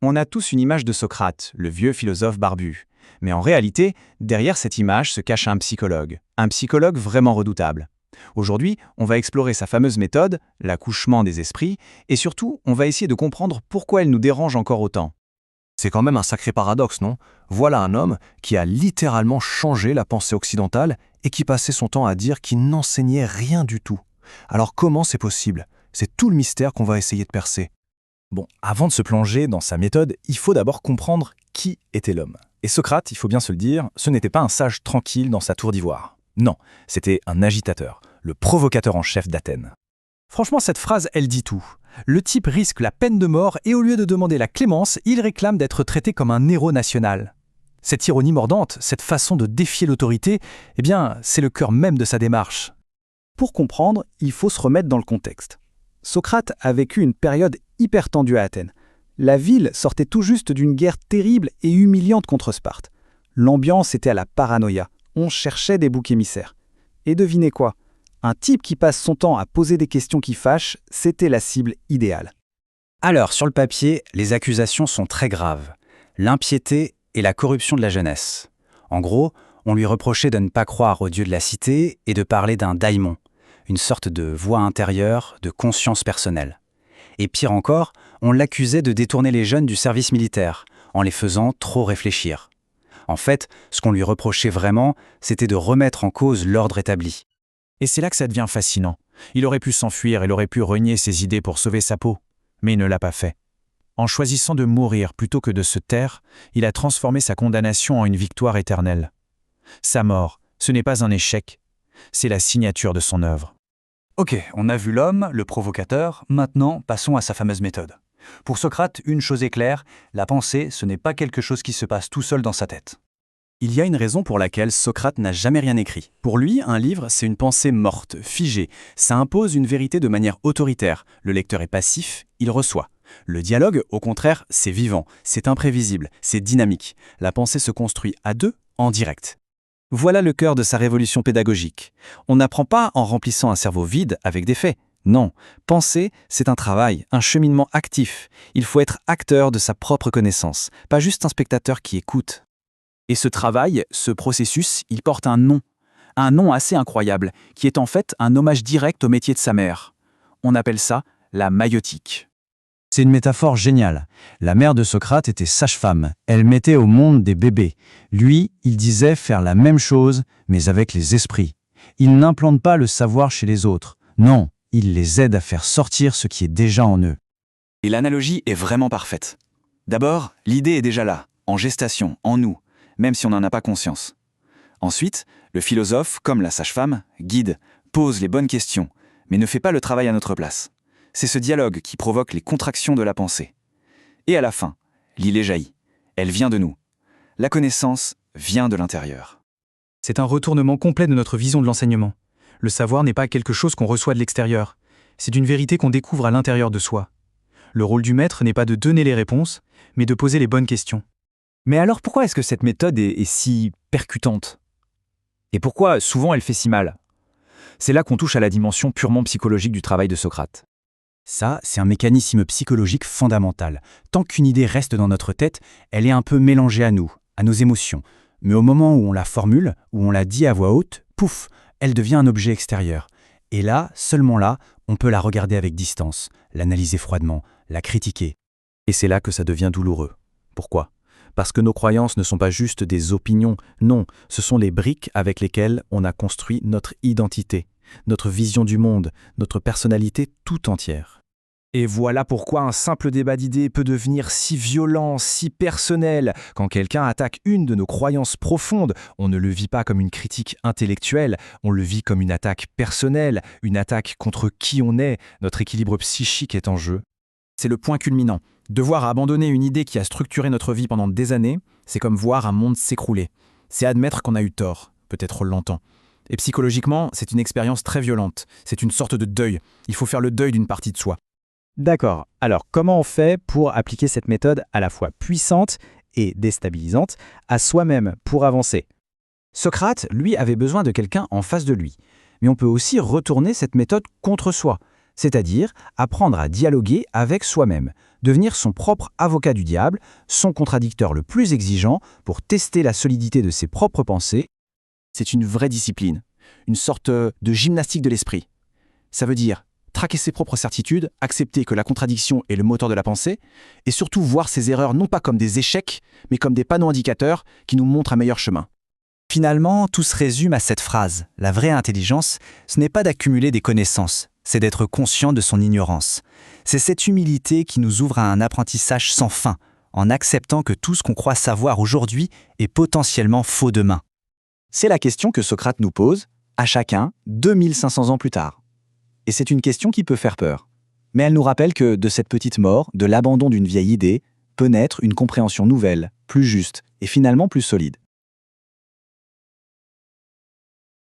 On a tous une image de Socrate, le vieux philosophe barbu. Mais en réalité, derrière cette image se cache un psychologue vraiment redoutable. Aujourd'hui, on va explorer sa fameuse méthode, l'accouchement des esprits, et surtout, on va essayer de comprendre pourquoi elle nous dérange encore autant. C'est quand même un sacré paradoxe, non? Voilà un homme qui a littéralement changé la pensée occidentale et qui passait son temps à dire qu'il n'enseignait rien du tout. Alors comment c'est possible? C'est tout le mystère qu'on va essayer de percer. Bon, avant de se plonger dans sa méthode, il faut d'abord comprendre qui était l'homme. Et Socrate, il faut bien se le dire, ce n'était pas un sage tranquille dans sa tour d'ivoire. Non, c'était un agitateur, le provocateur en chef d'Athènes. Franchement, cette phrase, elle dit tout. Le type risque la peine de mort et au lieu de demander la clémence, il réclame d'être traité comme un héros national. Cette ironie mordante, cette façon de défier l'autorité, eh bien, c'est le cœur même de sa démarche. Pour comprendre, il faut se remettre dans le contexte. Socrate a vécu une période hyper tendue à Athènes. La ville sortait tout juste d'une guerre terrible et humiliante contre Sparte. L'ambiance était à la paranoïa. On cherchait des boucs émissaires. Et devinez quoi? Un type qui passe son temps à poser des questions qui fâchent, c'était la cible idéale. Alors, sur le papier, les accusations sont très graves. L'impiété et la corruption de la jeunesse. En gros, on lui reprochait de ne pas croire au dieu de la cité et de parler d'un daimon, une sorte de voix intérieure, de conscience personnelle. Et pire encore, on l'accusait de détourner les jeunes du service militaire, en les faisant trop réfléchir. En fait, ce qu'on lui reprochait vraiment, c'était de remettre en cause l'ordre établi. Et c'est là que ça devient fascinant. Il aurait pu s'enfuir, il aurait pu renier ses idées pour sauver sa peau. Mais il ne l'a pas fait. En choisissant de mourir plutôt que de se taire, il a transformé sa condamnation en une victoire éternelle. Sa mort, ce n'est pas un échec, c'est la signature de son œuvre. Ok, on a vu l'homme, le provocateur, maintenant passons à sa fameuse méthode. Pour Socrate, une chose est claire, la pensée, ce n'est pas quelque chose qui se passe tout seul dans sa tête. Il y a une raison pour laquelle Socrate n'a jamais rien écrit. Pour lui, un livre, c'est une pensée morte, figée. Ça impose une vérité de manière autoritaire. Le lecteur est passif, il reçoit. Le dialogue, au contraire, c'est vivant, c'est imprévisible, c'est dynamique. La pensée se construit à deux, en direct. Voilà le cœur de sa révolution pédagogique. On n'apprend pas en remplissant un cerveau vide avec des faits. Non, penser, c'est un travail, un cheminement actif. Il faut être acteur de sa propre connaissance, pas juste un spectateur qui écoute. Et ce travail, ce processus, il porte un nom assez incroyable, qui est en fait un hommage direct au métier de sa mère. On appelle ça la maïotique. C'est une métaphore géniale. La mère de Socrate était sage-femme. Elle mettait au monde des bébés. Lui, il disait faire la même chose, mais avec les esprits. Il n'implante pas le savoir chez les autres. Non, il les aide à faire sortir ce qui est déjà en eux. Et l'analogie est vraiment parfaite. D'abord, l'idée est déjà là, en gestation, en nous, même si on n'en a pas conscience. Ensuite, le philosophe, comme la sage-femme, guide, pose les bonnes questions, mais ne fait pas le travail à notre place. C'est ce dialogue qui provoque les contractions de la pensée. Et à la fin, l'idée jaillit. Elle vient de nous. La connaissance vient de l'intérieur. C'est un retournement complet de notre vision de l'enseignement. Le savoir n'est pas quelque chose qu'on reçoit de l'extérieur. C'est une vérité qu'on découvre à l'intérieur de soi. Le rôle du maître n'est pas de donner les réponses, mais de poser les bonnes questions. Mais alors pourquoi est-ce que cette méthode est si percutante? Et pourquoi souvent elle fait si mal? C'est là qu'on touche à la dimension purement psychologique du travail de Socrate. Ça, c'est un mécanisme psychologique fondamental. Tant qu'une idée reste dans notre tête, elle est un peu mélangée à nous, à nos émotions. Mais au moment où on la formule, où on la dit à voix haute, pouf, elle devient un objet extérieur. Et là, seulement là, on peut la regarder avec distance, l'analyser froidement, la critiquer. Et c'est là que ça devient douloureux. Pourquoi? Parce que nos croyances ne sont pas juste des opinions, non, ce sont les briques avec lesquelles on a construit notre identité, notre vision du monde, notre personnalité tout entière. Et voilà pourquoi un simple débat d'idées peut devenir si violent, si personnel. Quand quelqu'un attaque une de nos croyances profondes, on ne le vit pas comme une critique intellectuelle, on le vit comme une attaque personnelle, une attaque contre qui on est, notre équilibre psychique est en jeu. C'est le point culminant. Devoir abandonner une idée qui a structuré notre vie pendant des années, c'est comme voir un monde s'écrouler. C'est admettre qu'on a eu tort, peut-être longtemps. Et psychologiquement, c'est une expérience très violente. C'est une sorte de deuil. Il faut faire le deuil d'une partie de soi. D'accord. Alors, comment on fait pour appliquer cette méthode à la fois puissante et déstabilisante à soi-même pour avancer? Socrate, lui, avait besoin de quelqu'un en face de lui. Mais on peut aussi retourner cette méthode contre soi. c'est-à-dire apprendre à dialoguer avec soi-même, devenir son propre avocat du diable, son contradicteur le plus exigeant pour tester la solidité de ses propres pensées. C'est une vraie discipline, une sorte de gymnastique de l'esprit. Ça veut dire traquer ses propres certitudes, accepter que la contradiction est le moteur de la pensée, et surtout voir ses erreurs non pas comme des échecs, mais comme des panneaux indicateurs qui nous montrent un meilleur chemin. Finalement, tout se résume à cette phrase. La vraie intelligence, ce n'est pas d'accumuler des connaissances, c'est d'être conscient de son ignorance. C'est cette humilité qui nous ouvre à un apprentissage sans fin, en acceptant que tout ce qu'on croit savoir aujourd'hui est potentiellement faux demain. C'est la question que Socrate nous pose, à chacun, 2500 ans plus tard. Et c'est une question qui peut faire peur. Mais elle nous rappelle que de cette petite mort, de l'abandon d'une vieille idée, peut naître une compréhension nouvelle, plus juste et finalement plus solide.